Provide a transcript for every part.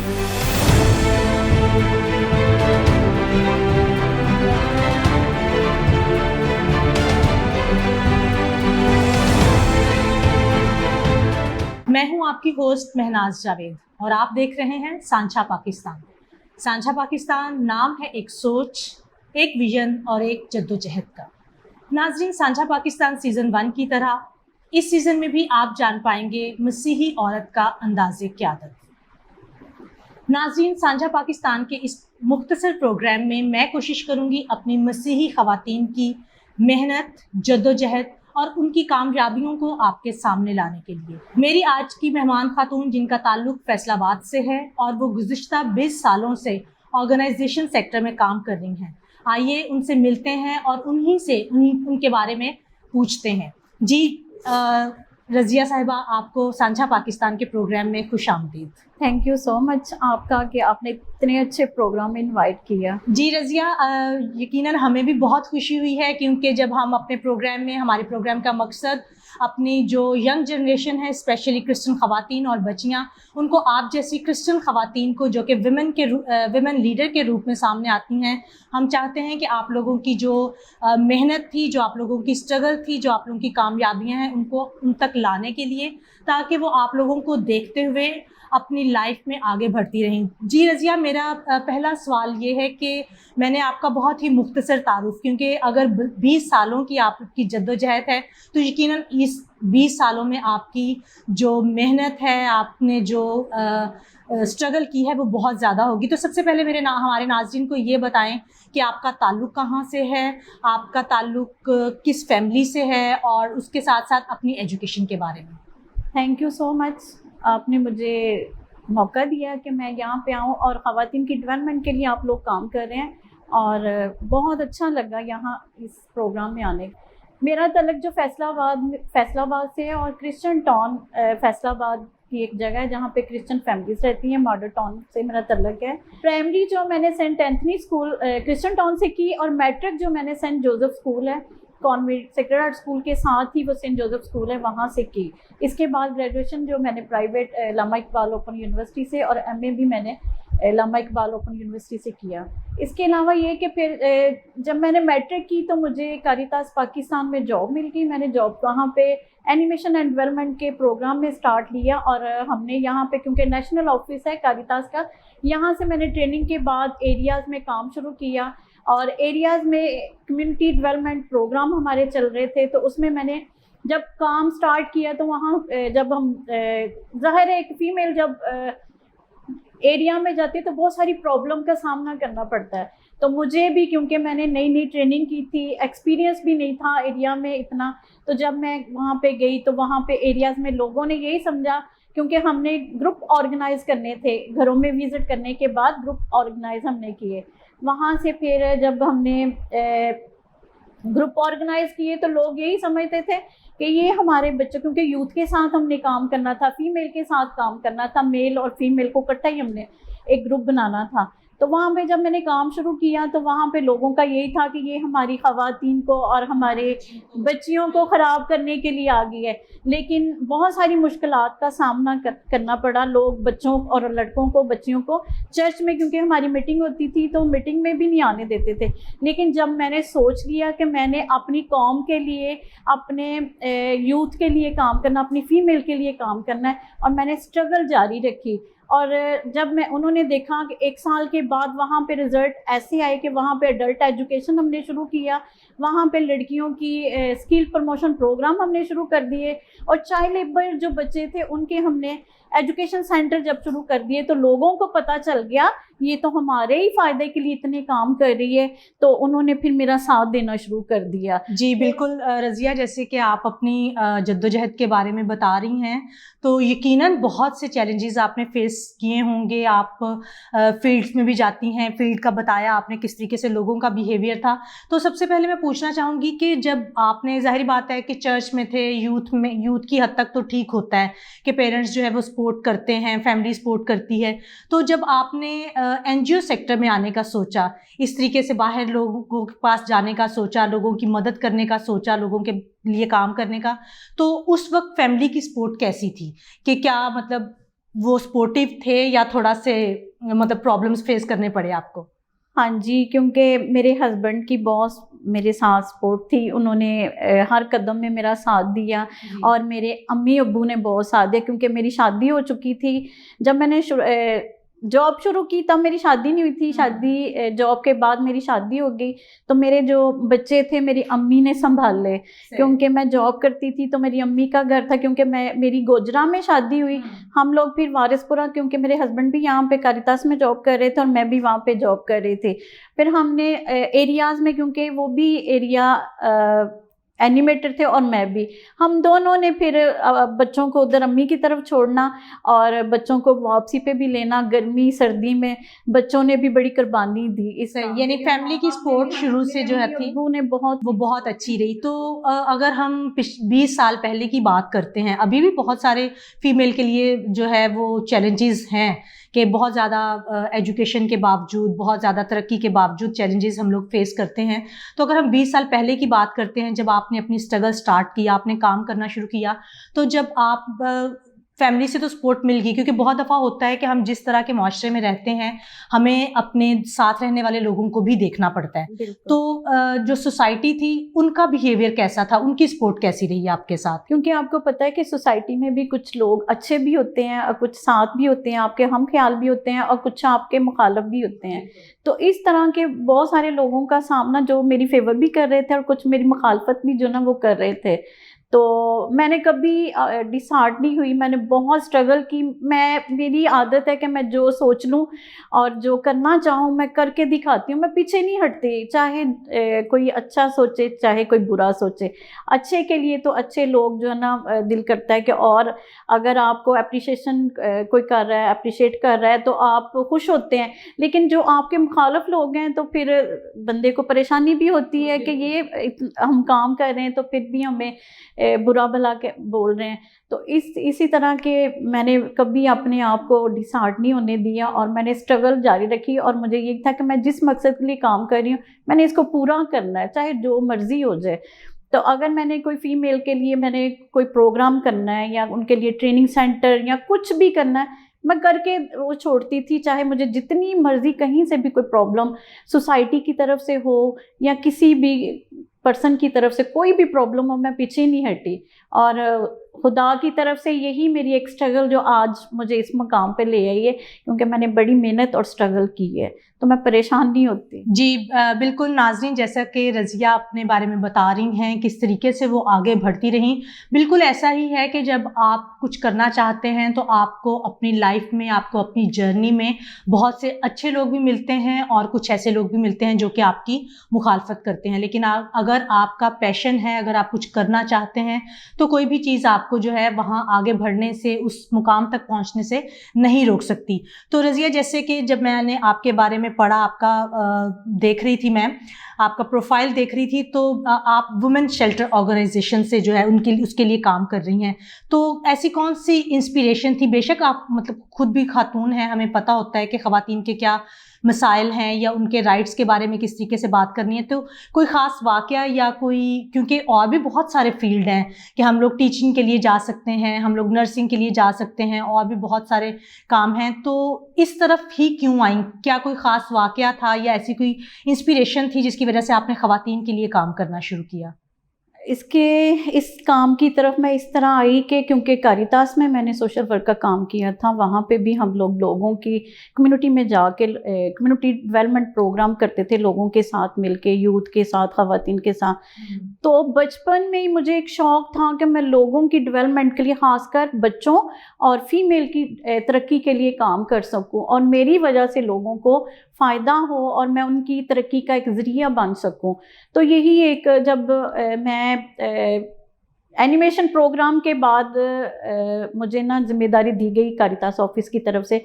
میں ہوں آپ کی ہوسٹ مہناز جاوید اور آپ دیکھ رہے ہیں سانچھا پاکستان۔ سانچھا پاکستان نام ہے ایک سوچ، ایک ویژن اور ایک جدوجہد کا۔ ناظرین، سانچھا پاکستان سیزن 1 کی طرح اس سیزن میں بھی آپ جان پائیں گے مسیحی عورت کا انداز قیادت۔ ناظرین، سانچھا پاکستان کے اس مختصر پروگرام میں میں کوشش کروں گی اپنی مسیحی خواتین کی محنت، جدوجہد اور ان کی کامیابیوں کو آپ کے سامنے لانے کے لیے۔ میری آج کی مہمان خاتون جن کا تعلق فیصل آباد سے ہے اور وہ گزشتہ 20 سالوں سے آرگنائزیشن سیکٹر میں کام کر رہی ہیں۔ آئیے ان سے ملتے ہیں اور ان کے بارے میں پوچھتے ہیں۔ جی رضیہ صاحبہ، آپ کو سانچھا پاکستان کے پروگرام میں خوش آمدید۔ تھینک یو سو مچ آپ کا کہ آپ نے اتنے اچھے پروگرام میں انوائٹ کیا۔ جی رضیہ، یقیناً ہمیں بھی بہت خوشی ہوئی ہے کیونکہ جب ہم اپنے پروگرام میں، ہمارے پروگرام کا مقصد اپنی جو ینگ جنریشن ہے، اسپیشلی کرسچن خواتین اور بچیاں، ان کو آپ جیسی کرسچن خواتین کو جو کہ ویمن لیڈر کے روپ میں سامنے آتی ہیں، ہم چاہتے ہیں کہ آپ لوگوں کی جو محنت تھی، جو آپ لوگوں کی اسٹرگل تھی، جو آپ لوگوں کی کامیابیاں ہیں، ان کو ان تک لانے کے لیے، تاکہ وہ آپ لوگوں کو دیکھتے ہوئے اپنی لائف میں آگے بڑھتی رہیں۔ جی رضیہ، میرا پہلا سوال یہ ہے کہ میں نے آپ کا بہت ہی مختصر تعارف، کیونکہ اگر 20 سالوں کی آپ کی جدوجہد ہے تو یقیناً اس 20 سالوں میں آپ کی جو محنت ہے، آپ نے جو اسٹرگل کی ہے، وہ بہت زیادہ ہوگی۔ تو سب سے پہلے ہمارے ناظرین کو یہ بتائیں کہ آپ کا تعلق کہاں سے ہے، آپ کا تعلق کس فیملی سے ہے، اور اس کے ساتھ ساتھ اپنی ایجوکیشن کے بارے میں۔ تھینک یو سو مچ، آپ نے مجھے موقع دیا کہ میں یہاں پہ آؤں اور خواتین کی ڈیولپمنٹ کے لیے آپ لوگ کام کر رہے ہیں، اور بہت اچھا لگا یہاں اس پروگرام میں آنے۔ میرا تعلق جو فیصل آباد سے ہے، اور کرسچن ٹاؤن فیصل آباد کی ایک جگہ ہے جہاں پہ کرسچن فیملیز رہتی ہیں، ماڈل ٹاؤن سے میرا تعلق ہے۔ پرائمری جو میں نے Saint Anthony school Christian town سے کی، اور میٹرک جو میں نے سینٹ جوزف اسکول ہے، کانوینٹ سیکرڈ ہارٹ اسکول کے ساتھ ہی وہ سینٹ جوزف اسکول ہے، وہاں سے کی۔ اس کے بعد گریجویشن جو میں نے پرائیویٹ علامہ اقبال اوپن یونیورسٹی سے، اور ایم اے بھی میں نے علامہ اقبال اوپن یونیورسٹی سے کیا۔ اس کے علاوہ یہ کہ پھر جب میں نے میٹرک کی تو مجھے کاریتاس پاکستان میں جاب مل گئی۔ میں نے جاب وہاں پہ اینیمیشن اینڈ ڈیولپمنٹ کے پروگرام میں سٹارٹ لیا، اور ہم نے یہاں پہ، کیونکہ نیشنل آفس ہے کاریتاس کا، یہاں سے میں نے ٹریننگ کے بعد ایریاز میں کام شروع کیا، اور ایریاز میں کمیونٹی ڈیولپمنٹ پروگرام ہمارے چل رہے تھے، تو اس میں نے جب کام سٹارٹ کیا تو وہاں جب ہم ظاہر ہے ایک فیمیل جب ایریا میں جاتی ہے تو بہت ساری پرابلم کا سامنا کرنا پڑتا ہے۔ تو مجھے بھی، کیونکہ میں نے نئی ٹریننگ کی تھی، ایکسپیرینس بھی نہیں تھا ایریا میں اتنا، تو جب میں وہاں پہ گئی تو وہاں پہ ایریاز میں لوگوں نے یہی سمجھا، کیونکہ ہم نے گروپ آرگنائز کرنے تھے، گھروں میں وزٹ کرنے کے بعد گروپ آرگنائز ہم نے کیے۔ وہاں سے پھر جب ہم نے گروپ آرگنائز کیے تو لوگ یہی سمجھتے تھے کہ یہ ہمارے بچوں، کیونکہ یوتھ کے ساتھ ہم نے کام کرنا تھا، فیمیل کے ساتھ کام کرنا تھا، میل اور فیمیل کو اکٹھا ہی ہم نے ایک گروپ بنانا تھا۔ تو وہاں پہ جب میں نے کام شروع کیا تو وہاں پہ لوگوں کا یہی تھا کہ یہ ہماری خواتین کو اور ہمارے بچیوں کو خراب کرنے کے لیے آ گئی ہے، لیکن بہت ساری مشکلات کا سامنا کرنا پڑا۔ لوگ بچوں اور لڑکوں کو، بچیوں کو چرچ میں، کیونکہ ہماری میٹنگ ہوتی تھی تو میٹنگ میں بھی نہیں آنے دیتے تھے، لیکن جب میں نے سوچ لیا کہ میں نے اپنی قوم کے لیے، اپنے یوتھ کے لیے کام کرنا، اپنی فیمیل کے لیے کام کرنا ہے، اور میں نے اسٹرگل جاری رکھی۔ اور جب انہوں نے دیکھا کہ 1 سال کے بعد وہاں پہ رزلٹ ایسے آئے کہ وہاں پہ ایڈلٹ ایجوکیشن ہم نے شروع کیا، وہاں پہ لڑکیوں کی اسکل پروموشن پروگرام ہم نے شروع کر دیے، اور چائلڈ لیبر جو بچے تھے ان کے ہم نے ایجوکیشن سینٹر جب شروع کر دیے تو لوگوں کو پتہ چل گیا یہ تو ہمارے ہی فائدے کے لیے اتنے کام کر رہی ہے، تو انہوں نے پھر میرا ساتھ دینا شروع کر دیا۔ جی بالکل رضیہ، جیسے کہ آپ اپنی جدوجہد کے بارے میں بتا رہی ہیں تو یقیناً بہت سے چیلنجز آپ نے فیس کیے ہوں گے۔ آپ فیلڈس میں بھی جاتی ہیں، فیلڈ کا بتایا آپ نے کس طریقے سے لوگوں کا بیہیویئر تھا۔ تو سب سے پہلے میں پوچھنا چاہوں گی کہ جب آپ نے، ظاہری بات ہے کہ چرچ میں تھے، یوتھ کی حد تک تو ٹھیک ہوتا ہے کہ پیرنٹس جو ہے وہ سپورٹ کرتے ہیں، فیملی سپورٹ کرتی ہے، تو جب آپ نے این جی او سیکٹر میں آنے کا سوچا، اس طریقے سے باہر لوگوں کے پاس جانے کا سوچا، لوگوں کی مدد کرنے کا سوچا، لوگوں کے لیے کام کرنے کا، تو اس وقت فیملی کی سپورٹ کیسی تھی؟ کہ کیا مطلب وہ سپورٹیو تھے یا تھوڑا سے مطلب پرابلمس فیس کرنے پڑے آپ کو؟ ہاں جی، کیونکہ میرے ہسبینڈ کی بہت میرے ساتھ سپورٹ تھی، انہوں نے ہر قدم میں میرا ساتھ دیا، اور میرے امی ابو نے بہت ساتھ دیا، کیونکہ میری شادی ہو چکی تھی جب میں نے جاب شروع کی، تب میری شادی نہیں ہوئی تھی، جاب کے بعد میری شادی ہو گئی، تو میرے جو بچے تھے میری امی نے سنبھال لے، کیونکہ میں جاب کرتی تھی تو میری امی کا گھر تھا، کیونکہ میری گوجرا میں شادی ہوئی، ہم لوگ پھر وارث پورہ، کیونکہ میرے ہسبینڈ بھی یہاں پہ کاریتاس میں جاب کر رہے تھے اور میں بھی وہاں پہ جاب کر رہے تھے، پھر ہم نے ایریاز میں، کیونکہ وہ بھی ایریا اینیمیٹر تھے اور میں بھی، ہم دونوں نے پھر بچوں کو ادھر امی کی طرف چھوڑنا اور بچوں کو واپسی پہ بھی لینا، گرمی سردی میں بچوں نے بھی بڑی قربانی دی اس، یعنی فیملی کی سپورٹ شروع سے جو ہے تھی ابو نے وہ بہت اچھی رہی۔ تو اگر ہم 20 سال پہلے کی بات کرتے ہیں، ابھی بھی بہت سارے فیمیل کے لیے جو ہے وہ چیلنجز ہیں کہ بہت زیادہ ایجوکیشن کے باوجود، بہت زیادہ ترقی کے باوجود چیلنجز ہم لوگ فیس کرتے ہیں۔ تو اگر ہم 20 سال پہلے کی بات کرتے ہیں، جب آپ نے اپنی اسٹرگل سٹارٹ کیا، آپ نے کام کرنا شروع کیا، تو جب آپ فیملی سے تو سپورٹ مل گئی، کیونکہ بہت دفعہ ہوتا ہے کہ ہم جس طرح کے معاشرے میں رہتے ہیں ہمیں اپنے ساتھ رہنے والے لوگوں کو بھی دیکھنا پڑتا ہے، تو جو سوسائٹی تھی ان کا بیہیویئر کیسا تھا، ان کی سپورٹ کیسی رہی آپ کے ساتھ؟ کیونکہ آپ کو پتہ ہے کہ سوسائٹی میں بھی کچھ لوگ اچھے بھی ہوتے ہیں اور کچھ ساتھ بھی ہوتے ہیں، آپ کے ہم خیال بھی ہوتے ہیں اور کچھ آپ کے مخالف بھی ہوتے ہیں، تو اس طرح کے بہت سارے لوگوں کا سامنا جو میری فیور بھی کر رہے تھے اور کچھ میری مخالفت بھی جو نا وہ کر رہے تھے، تو میں نے کبھی ڈسہارٹ نہیں ہوئی، میں نے بہت سٹرگل کی، میری عادت ہے کہ میں جو سوچ لوں اور جو کرنا چاہوں میں کر کے دکھاتی ہوں، میں پیچھے نہیں ہٹتی، چاہے کوئی اچھا سوچے چاہے کوئی برا سوچے، اچھے کے لیے تو اچھے لوگ جو ہے نا دل کرتا ہے کہ، اور اگر آپ کو اپریشیشن کوئی کر رہا ہے، اپریشیٹ کر رہا ہے تو آپ خوش ہوتے ہیں، لیکن جو آپ کے مخالف لوگ ہیں تو پھر بندے کو پریشانی بھی ہوتی ہے کہ یہ ہم کام کر رہے ہیں تو پھر بھی ہمیں برا بھلا کے بول رہے ہیں، تو اسی طرح کے میں نے کبھی اپنے آپ کو ڈسہارٹ نہیں ہونے دیا اور میں نے اسٹرگل جاری رکھی، اور مجھے یہ تھا کہ میں جس مقصد کے لیے کام کر رہی ہوں میں نے اس کو پورا کرنا ہے، چاہے جو مرضی ہو جائے۔ تو اگر میں نے کوئی فیمیل کے لیے میں نے کوئی پروگرام کرنا ہے یا ان کے لیے ٹریننگ سینٹر یا کچھ بھی کرنا ہے، میں کر کے وہ چھوڑتی تھی، چاہے مجھے جتنی مرضی کہیں سے بھی کوئی پرابلم سوسائٹی کی طرف سے ہو یا کسی بھی پرسن کی طرف سے کوئی بھی پرابلم ہو، میں پیچھے نہیں ہٹی، اور خدا کی طرف سے یہی میری ایک سٹرگل جو آج مجھے اس مقام پہ لے آئی ہے، کیونکہ میں نے بڑی محنت اور سٹرگل کی ہے، تو میں پریشان نہیں ہوتی۔ جی بالکل ناظرین، جیسا کہ رضیہ اپنے بارے میں بتا رہی ہیں کس طریقے سے وہ آگے بڑھتی رہیں، بالکل ایسا ہی ہے کہ جب آپ کچھ کرنا چاہتے ہیں تو آپ کو اپنی لائف میں، آپ کو اپنی جرنی میں بہت سے اچھے لوگ بھی ملتے ہیں اور کچھ ایسے لوگ بھی ملتے ہیں جو کہ آپ کی مخالفت کرتے ہیں، لیکن اگر آپ کا پیشن ہے، اگر آپ کچھ کرنا چاہتے ہیں تو کوئی بھی چیز آپ کو جو ہے وہاں آگے بڑھنے سے، اس مقام تک پہنچنے سے نہیں روک سکتی۔ تو رضیہ، جیسے کہ جب میں نے آپ کے بارے میں پڑھا، آپ کا دیکھ رہی تھی، میں آپ کا پروفائل دیکھ رہی تھی، تو آپ وومن شیلٹر آرگنائزیشن سے جو ہے اس کے لیے کام کر رہی ہیں، تو ایسی کون سی انسپیریشن تھی؟ بے شک آپ مطلب خود بھی خاتون ہیں، ہمیں پتہ ہوتا ہے کہ خواتین کے کیا مسائل ہیں یا ان کے رائٹس کے بارے میں کس طریقے سے بات کرنی ہے، تو کوئی خاص واقعہ یا کوئی، کیونکہ اور بھی بہت سارے فیلڈ ہیں کہ ہم لوگ ٹیچنگ کے لیے جا سکتے ہیں، ہم لوگ نرسنگ کے لیے جا سکتے ہیں، اور بھی بہت سارے کام ہیں، تو اس طرف ہی کیوں آئیں؟ کیا کوئی خاص واقعہ تھا یا ایسی کوئی انسپیریشن تھی جس کی وجہ سے آپ نے خواتین کے لیے کام کرنا شروع کیا؟ اس کام کی طرف میں اس طرح آئی کہ کیونکہ کاریتاس میں میں نے سوشل ورک کا کام کیا تھا، وہاں پہ بھی ہم لوگوں کی کمیونٹی میں جا کے کمیونٹی ڈیولپمنٹ پروگرام کرتے تھے، لوگوں کے ساتھ مل کے، یوتھ کے ساتھ، خواتین کے ساتھ، تو بچپن میں ہی مجھے ایک شوق تھا کہ میں لوگوں کی ڈیولپمنٹ کے لیے، خاص کر بچوں اور فیمیل کی ترقی کے لیے کام کر سکوں، اور میری وجہ سے لوگوں کو فائدہ ہو اور میں ان کی ترقی کا ایک ذریعہ بن سکوں۔ تو یہی ایک، جب میں اینیمیشن پروگرام کے بعد مجھے نا ذمہ داری دی گئی کاریتاس آفس کی طرف سے،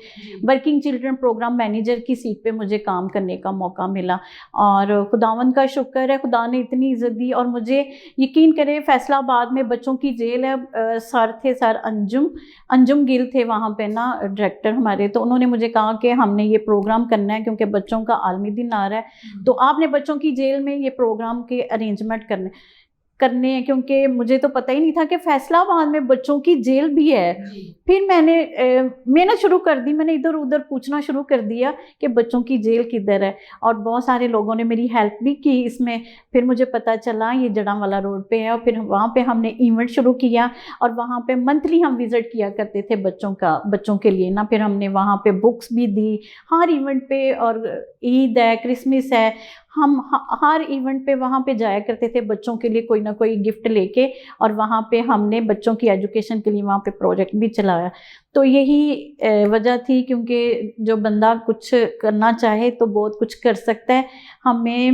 ورکنگ چلڈرن پروگرام مینیجر کی سیٹ پہ مجھے کام کرنے کا موقع ملا، اور خداوند کا شکر ہے، خدا نے اتنی عزت دی، اور مجھے یقین کرے فیصل آباد میں بچوں کی جیل ہے، سر تھے سر انجم گل تھے وہاں پہ نا ڈائریکٹر ہمارے، تو انہوں نے مجھے کہا کہ ہم نے یہ پروگرام کرنا ہے کیونکہ بچوں کا عالمی دن آ رہا ہے، تو آپ نے بچوں کی جیل میں یہ پروگرام کے ارینجمنٹ کرنے۔ کرنے ہیں, کیونکہ مجھے تو پتہ ہی نہیں تھا کہ فیصلہ آباد میں بچوں کی جیل بھی ہے. پھر میں نے محنت شروع کر دی, میں نے ادھر ادھر پوچھنا شروع کر دیا کہ بچوں کی جیل کدھر ہے, اور بہت سارے لوگوں نے میری ہیلپ بھی کی اس میں. پھر مجھے پتہ چلا یہ جڑاں والا روڈ پہ ہے, اور پھر وہاں پہ ہم نے ایونٹ شروع کیا, اور وہاں پہ منتھلی ہم وزٹ کیا کرتے تھے بچوں کے لیے نا. پھر ہم نے وہاں پہ بکس بھی دی ہر ایونٹ پہ, اور عید ہے, کرسمس ہے, ہم ہر ایونٹ پہ وہاں پہ جایا کرتے تھے بچوں کے لیے کوئی نہ کوئی گفٹ لے کے, اور وہاں پہ ہم نے بچوں کی ایجوکیشن کے لیے وہاں پہ پروجیکٹ بھی چلایا. تو یہی وجہ تھی, کیونکہ جو بندہ کچھ کرنا چاہے تو بہت کچھ کر سکتا ہے. ہمیں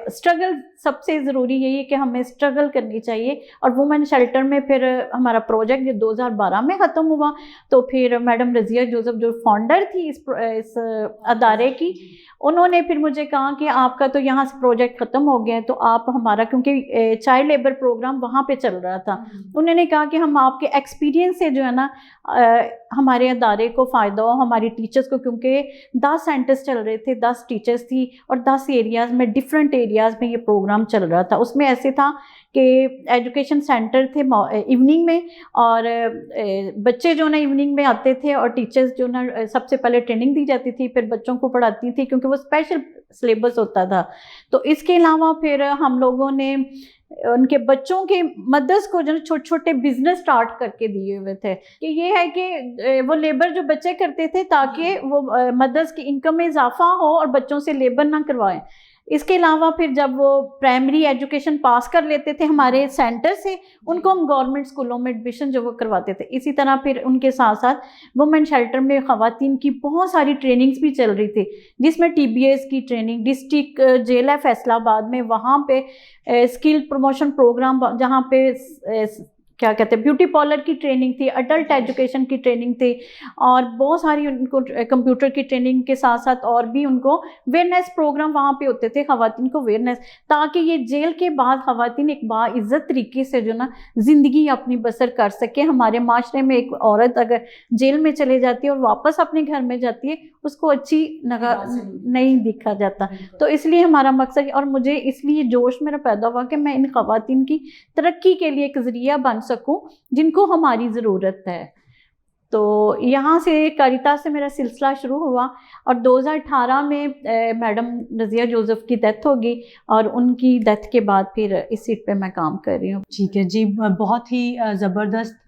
اسٹرگل سب سے ضروری یہی ہے کہ ہمیں اسٹرگل کرنی چاہیے. اور وومن شیلٹر میں پھر ہمارا پروجیکٹ جو 2012 میں ختم ہوا, تو پھر میڈم رضیہ جوزف جو فاؤنڈر تھی اس ادارے کی, انہوں نے پھر مجھے کہا کہ آپ کا تو یہاں سے پروجیکٹ ختم ہو گیا ہے, تو آپ ہمارا, کیونکہ چائلڈ لیبر پروگرام وہاں پہ چل رہا تھا, انہوں نے کہا کہ ہم آپ کے ایکسپیرینس سے جو ہے نا ہمارے ادارے کو فائدہ ہو, ہماری ٹیچرز کو, کیونکہ 10 سینٹرز چل رہے تھے, 10 ٹیچرز تھی, اور 10 ایریاز میں ڈفرینٹ ایریاز میں یہ پروگرام چل رہا تھا. اس میں ایسے تھا کہ ایجوکیشن سینٹر تھے ایوننگ میں, اور بچے جو نا ایوننگ میں آتے تھے, اور ٹیچرز جو نا سب سے پہلے ٹریننگ دی جاتی تھی, پھر بچوں کو پڑھاتی تھی, کیونکہ وہ اسپیشل سلیبس ہوتا تھا. تو اس کے علاوہ پھر ہم لوگوں نے ان کے بچوں کے مدرس کو جو چھوٹے چھوٹے بزنس سٹارٹ کر کے دیے ہوئے تھے, کہ یہ ہے کہ وہ لیبر جو بچے کرتے تھے تاکہ وہ مدرس کی انکم میں اضافہ ہو اور بچوں سے لیبر نہ کروائیں. اس کے علاوہ پھر جب وہ پرائمری ایجوکیشن پاس کر لیتے تھے ہمارے سینٹر سے, ان کو ہم گورنمنٹ اسکولوں میں ایڈمیشن جو وہ کرواتے تھے. اسی طرح پھر ان کے ساتھ ساتھ وومن شیلٹر میں خواتین کی بہت ساری ٹریننگز بھی چل رہی تھی, جس میں ٹی بی ایس کی ٹریننگ, ڈسٹرکٹ جیل ہے فیصلہ آباد میں, وہاں پہ اسکل پروموشن پروگرام, جہاں پہ کیا کہتے ہیں بیوٹی پارلر کی ٹریننگ تھی, اڈلٹ ایجوکیشن کی ٹریننگ تھی, اور بہت ساری ان کو کمپیوٹر کی ٹریننگ کے ساتھ ساتھ اور بھی ان کو اویئرنیس پروگرام وہاں پہ ہوتے تھے خواتین کو اویئرنیس, تاکہ یہ جیل کے بعد خواتین ایک باعزت طریقے سے جو نا زندگی اپنی بسر کر سکے. ہمارے معاشرے میں ایک عورت اگر جیل میں چلے جاتی ہے اور واپس اپنے گھر میں جاتی ہے, اس کو اچھی نہیں دیکھا جاتا. تو اس لیے ہمارا مقصد, اور مجھے اس لیے جوش میرا پیدا ہوا کہ میں ان خواتین کی ترقی کے لیے ایک ذریعہ بن سکوں جن کو ہماری ضرورت ہے. تو یہاں سے کاریتا سے میرا سلسلہ شروع ہوا, اور 2018 میں میڈم رضیہ جوزف کی ڈیتھ ہوگی, اور ان کی ڈیتھ کے بعد پھر اس سیٹ پہ میں کام کر رہی ہوں. ٹھیک ہے جی, بہت ہی زبردست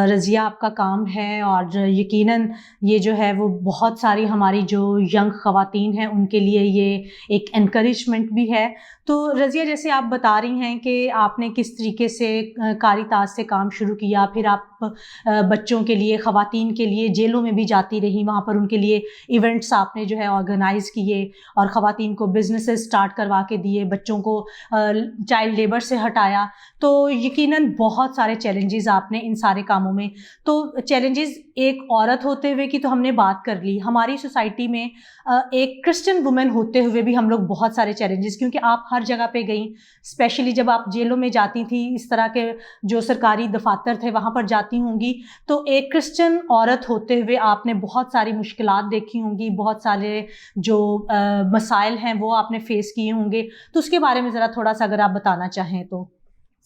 رضیہ آپ کا کام ہے, اور یقیناً یہ جو ہے وہ بہت ساری ہماری جو ینگ خواتین ہیں ان کے لیے یہ ایک انکریجمنٹ بھی ہے. تو رضیہ, جیسے آپ بتا رہی ہیں کہ آپ نے کس طریقے سے کاری تاج سے کام شروع کیا, پھر آپ بچوں کے لیے, خواتین کے لیے جیلوں میں بھی جاتی رہی, وہاں پر ان کے لیے ایونٹس آپ نے جو ہے آرگنائز کیے, اور خواتین کو بزنسز سٹارٹ کروا کے دیے, بچوں کو چائلڈ لیبر سے ہٹایا. تو یقیناً بہت سارے چیلنجز آپ نے ان سارے کاموں میں. تو چیلنجز ایک عورت ہوتے ہوئے کی تو ہم نے بات کر لی, ہماری سوسائٹی میں ایک کرسچن وومن ہوتے ہوئے بھی ہم لوگ بہت سارے چیلنجز, کیونکہ آپ ہر جگہ پہ گئیں, اسپیشلی جب آپ جیلوں میں جاتی تھیں, اس طرح کے جو سرکاری دفاتر تھے وہاں پر جاتی ہوں گی, تو ایک کرسچن عورت ہوتے ہوئے آپ نے بہت ساری مشکلات دیکھی ہوں گی, بہت سارے جو مسائل ہیں وہ آپ نے فیس کیے ہوں گے. تو اس کے بارے میں ذرا تھوڑا سا اگر آپ بتانا چاہیں تو.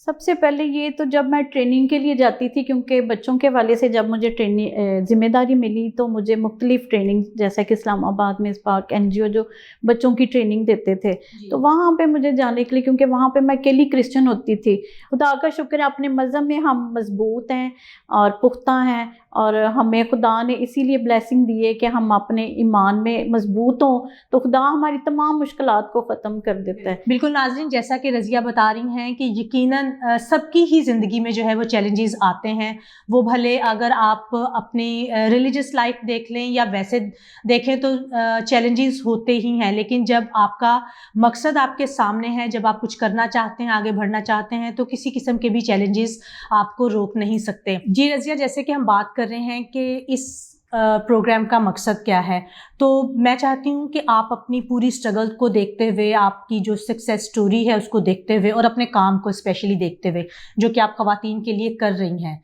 سب سے پہلے یہ تو جب میں ٹریننگ کے لیے جاتی تھی, کیونکہ بچوں کے والے سے جب مجھے ذمہ داری ملی, تو مجھے مختلف ٹریننگ, جیسا کہ اسلام آباد میں اسپارک NGO جو بچوں کی ٹریننگ دیتے تھے, تو وہاں پہ مجھے جانے کے لیے, کیونکہ وہاں پہ میں اکیلی کرسچن ہوتی تھی. خدا کا شکر ہے اپنے مذہب میں ہم مضبوط ہیں اور پختہ ہیں, اور ہمیں خدا نے اسی لیے بلیسنگ دی ہے کہ ہم اپنے ایمان میں مضبوط ہوں, تو خدا ہماری تمام مشکلات کو ختم کر دیتا ہے. بالکل ناظرین, جیسا کہ رضیہ بتا رہی ہیں کہ یقیناً سب کی ہی زندگی میں جو ہے وہ چیلنجز آتے ہیں, وہ بھلے اگر آپ اپنی ریلیجس لائف دیکھ لیں یا ویسے دیکھیں تو چیلنجز ہوتے ہی ہیں, لیکن جب آپ کا مقصد آپ کے سامنے ہے, جب آپ کچھ کرنا چاہتے ہیں, آگے بڑھنا چاہتے ہیں, تو کسی قسم کے بھی چیلنجز آپ کو روک نہیں سکتے. جی رضیہ, جیسے کہ ہم بات کر رہے ہیں کہ اس پروگرام کا مقصد کیا ہے, تو میں چاہتی ہوں کہ آپ اپنی پوری اسٹرگل کو دیکھتے ہوئے, آپ کی جو سکسیس سٹوری ہے اس کو دیکھتے ہوئے, اور اپنے کام کو اسپیشلی دیکھتے ہوئے جو کہ آپ خواتین کے لیے کر رہی ہیں,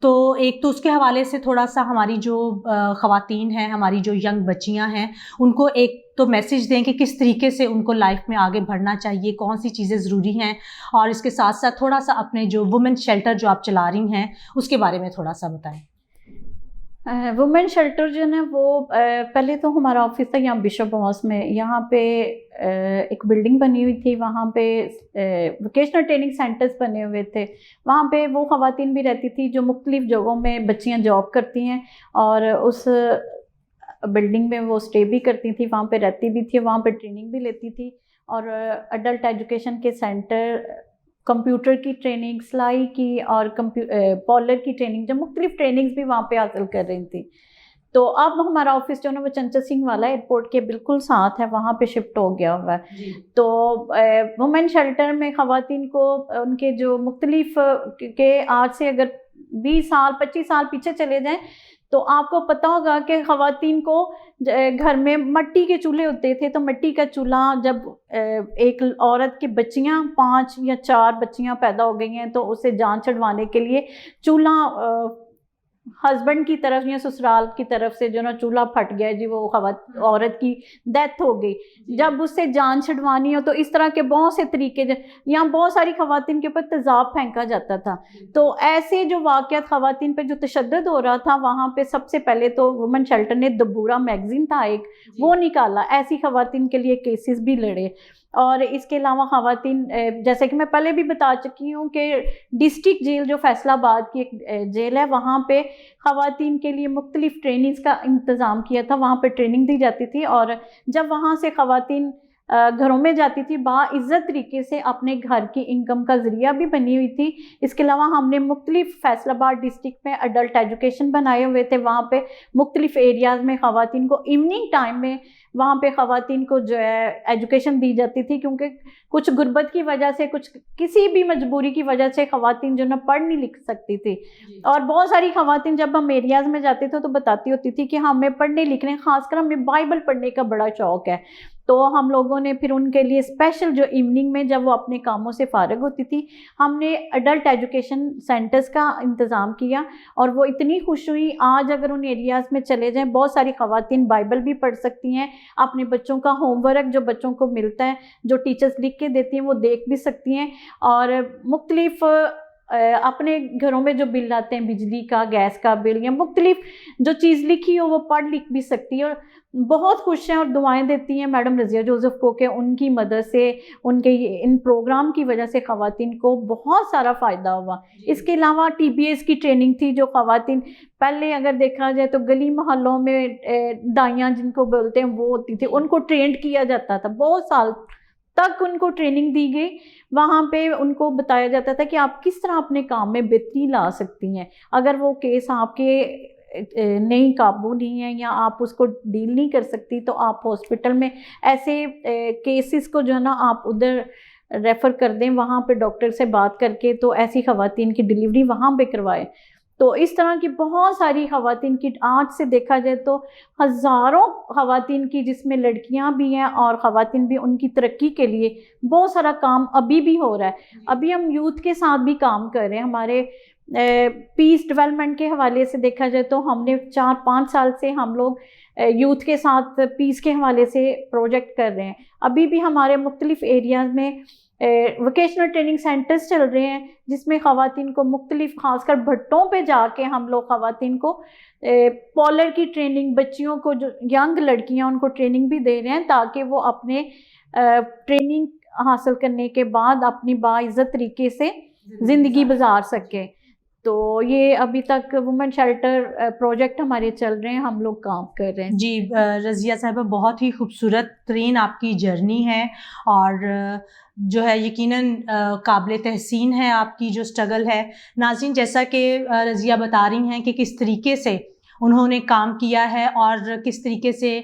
تو ایک تو اس کے حوالے سے تھوڑا سا ہماری جو خواتین ہیں، ہماری جو ینگ بچیاں ہیں، ان کو ایک تو میسیج دیں کہ کس طریقے سے ان کو لائف میں آگے بڑھنا چاہیے، کون سی چیزیں ضروری ہیں، اور اس کے ساتھ ساتھ تھوڑا سا اپنے جو وومن شیلٹر جو آپ چلا رہی ہیں اس کے بارے میں تھوڑا سا بتائیں۔ وومن شیلٹر جو ہے نا وہ پہلے تو ہمارا آفس تھا یہاں بشپ ہاؤس میں، یہاں پہ ایک بلڈنگ بنی ہوئی تھی، وہاں پہ ووکیشنل ٹریننگ سینٹرز بنے ہوئے تھے، وہاں پہ وہ خواتین بھی رہتی تھی جو مختلف جگہوں میں بچیاں جاب کرتی ہیں اور اس بلڈنگ میں وہ اسٹے بھی کرتی تھی، وہاں پہ رہتی بھی تھی، وہاں پہ ٹریننگ بھی لیتی تھی، اور اڈلٹ ایجوکیشن کے سینٹر، کمپیوٹر کی ٹریننگ، سلائی کی اور پارلر کی ٹریننگ، جو مختلف ٹریننگز بھی وہاں پہ حاصل کر رہی تھی۔ تو اب ہمارا آفس جو ہے نا وہ چنچل سنگھ والا ایئرپورٹ کے بالکل ساتھ ہے، وہاں پہ شفٹ ہو گیا ہوا ہے۔ تو وومن شیلٹر میں خواتین کو ان کے جو مختلف کہ آج سے اگر 20 سال 25 سال پیچھے چلے جائیں تو آپ کو پتہ ہوگا کہ خواتین کو گھر میں مٹی کے چولہے ہوتے تھے، تو مٹی کا چولہا جب ایک عورت کی بچیاں 5 یا 4 بچیاں پیدا ہو گئی ہیں تو اسے جان چھڑوانے کے لیے چولہا ہسبینڈ کی طرف یا سسرال کی طرف سے جو نا چولہا پھٹ گیا جی، وہ عورت کی ڈیتھ ہو گئی، جب اس سے جان چھڑوانی ہو تو اس طرح کے بہت سے طریقے، یہاں بہت ساری خواتین کے اوپر تیزاب پھینکا جاتا تھا۔ تو ایسے جو واقعات خواتین پہ جو تشدد ہو رہا تھا، وہاں پہ سب سے پہلے تو وومن شیلٹر نے دبورہ میگزین تھا ایک، وہ نکالا، ایسی خواتین کے لیے کیسز بھی لڑے۔ اور اس کے علاوہ خواتین جیسے کہ میں پہلے بھی بتا چکی ہوں کہ ڈسٹرکٹ جیل جو فیصل آباد کی ایک جیل ہے، وہاں پہ خواتین کے لیے مختلف ٹریننگز کا انتظام کیا تھا، وہاں پہ ٹریننگ دی جاتی تھی، اور جب وہاں سے خواتین گھروں میں جاتی تھی باعزت طریقے سے اپنے گھر کی انکم کا ذریعہ بھی بنی ہوئی تھی۔ اس کے علاوہ ہم نے مختلف فیصل آباد ڈسٹرکٹ میں اڈلٹ ایجوکیشن بنائے ہوئے تھے، وہاں پہ مختلف ایریاز میں خواتین کو ایوننگ ٹائم میں وہاں پہ خواتین کو جو ہے ایجوکیشن دی جاتی تھی، کیونکہ کچھ غربت کی وجہ سے، کچھ کسی بھی مجبوری کی وجہ سے خواتین جو نا پڑھ نہیں لکھ سکتی تھی، اور بہت ساری خواتین جب ہم ایریاز میں جاتے تھے تو بتاتی ہوتی تھی کہ ہمیں پڑھنے لکھنے، خاص کر ہمیں بائبل پڑھنے کا بڑا شوق ہے۔ تو ہم لوگوں نے پھر ان کے لیے اسپیشل جو ایوننگ میں جب وہ اپنے کاموں سے فارغ ہوتی تھی، ہم نے اڈلٹ ایجوکیشن سینٹرز کا انتظام کیا، اور وہ اتنی خوش ہوئی۔ آج اگر ان ایریاز میں چلے جائیں، بہت ساری خواتین بائبل بھی پڑھ سکتی ہیں، اپنے بچوں کا ہوم ورک جو بچوں کو ملتا ہے، جو ٹیچرز لکھ کے دیتی ہیں، وہ دیکھ بھی سکتی ہیں، اور مختلف اپنے گھروں میں جو بل آتے ہیں، بجلی کا، گیس کا بل، یا مختلف جو چیز لکھی ہو وہ پڑھ لکھ بھی سکتی ہے، اور بہت خوش ہیں اور دعائیں دیتی ہیں میڈم رضیہ جوزف کو کہ ان کی مدد سے، ان کے ان پروگرام کی وجہ سے خواتین کو بہت سارا فائدہ ہوا۔ اس کے علاوہ ٹی بی ایس کی ٹریننگ تھی، جو خواتین پہلے اگر دیکھا جائے تو گلی محلوں میں دائیاں جن کو بولتے ہیں وہ ہوتی تھی، ان کو ٹرینڈ کیا جاتا تھا، بہت سال تک ان کو ٹریننگ دی گئی، وہاں پہ ان کو بتایا جاتا تھا کہ آپ کس طرح اپنے کام میں بہتری لا سکتی ہیں، اگر وہ کیس آپ کے نہیں قابو نہیں ہے یا آپ اس کو ڈیل نہیں کر سکتی تو آپ ہاسپٹل میں ایسے کیسز کو جو ہے نا آپ ادھر ریفر کر دیں، وہاں پہ ڈاکٹر سے بات کر کے تو ایسی خواتین کی ڈیلیوری وہاں پہ کروائے۔ تو اس طرح کی بہت ساری خواتین کی آج سے دیکھا جائے تو ہزاروں خواتین کی، جس میں لڑکیاں بھی ہیں اور خواتین بھی، ان کی ترقی کے لیے بہت سارا کام ابھی بھی ہو رہا ہے۔ ابھی ہم یوتھ کے ساتھ بھی کام کر رہے ہیں، ہمارے پیس ڈیولپمنٹ کے حوالے سے دیکھا جائے تو ہم نے 4-5 سال سے ہم لوگ یوتھ کے ساتھ پیس کے حوالے سے پروجیکٹ کر رہے ہیں۔ ابھی بھی ہمارے مختلف ایریاز میں ووکیشنل ٹریننگ سینٹرز چل رہے ہیں، جس میں خواتین کو مختلف، خاص کر بھٹوں پہ جا کے ہم لوگ خواتین کو پارلر کی ٹریننگ، بچیوں کو جو ینگ لڑکیاں ان کو ٹریننگ بھی دے رہے ہیں، تاکہ وہ اپنے ٹریننگ حاصل کرنے کے بعد اپنی باعزت طریقے سے زندگی گزار سکے۔ تو یہ ابھی تک وومن شیلٹر پروجیکٹ ہمارے چل رہے ہیں، ہم لوگ کام کر رہے ہیں۔ جی رضیہ صاحبہ، بہت ہی خوبصورت ترین آپ کی جرنی ہے، اور جو ہے یقیناً قابل تحسین ہے آپ کی جو اسٹرگل ہے۔ ناظرین، جیسا کہ رضیہ بتا رہی ہیں کہ کس طریقے سے انہوں نے کام کیا ہے اور کس طریقے سے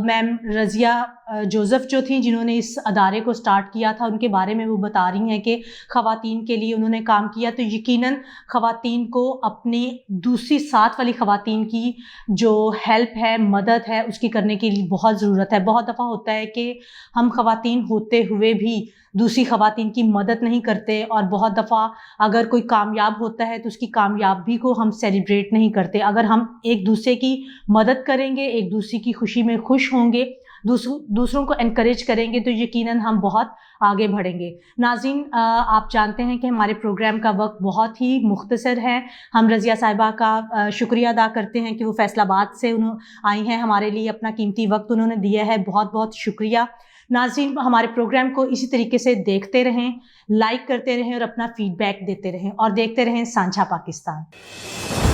میم رضیہ جوزف جو تھیں جنہوں نے اس ادارے کو سٹارٹ کیا تھا، ان کے بارے میں وہ بتا رہی ہیں کہ خواتین کے لیے انہوں نے کام کیا. تو یقیناً خواتین کو اپنی دوسری ساتھ والی خواتین کی جو ہیلپ ہے، مدد ہے، اس کی کرنے کے لیے بہت ضرورت ہے. بہت دفعہ ہوتا ہے کہ ہم خواتین ہوتے ہوئے بھی دوسری خواتین کی مدد نہیں کرتے، اور بہت دفعہ اگر کوئی کامیاب ہوتا ہے تو اس کی کامیابی کو ہم سیلیبریٹ نہیں کرتے. اگر ہم ایک دوسرے کی مدد کریں گے، ایک دوسرے کی خوشی میں خوش ہوں گے، دوسروں کو انکریج کریں گے، تو یقیناً ہم بہت آگے بڑھیں گے. ناظرین، آپ جانتے ہیں کہ ہمارے پروگرام کا وقت بہت ہی مختصر ہے. ہم رضیہ صاحبہ کا شکریہ ادا کرتے ہیں کہ وہ فیصل آباد سے آئی ہیں، ہمارے لیے اپنا قیمتی وقت انہوں نے دیا ہے. بہت بہت شکریہ. ناظرین، ہمارے پروگرام کو اسی طریقے سے دیکھتے رہیں، لائک کرتے رہیں اور اپنا فیڈ بیک دیتے رہیں، اور دیکھتے رہیں سانجھا پاکستان.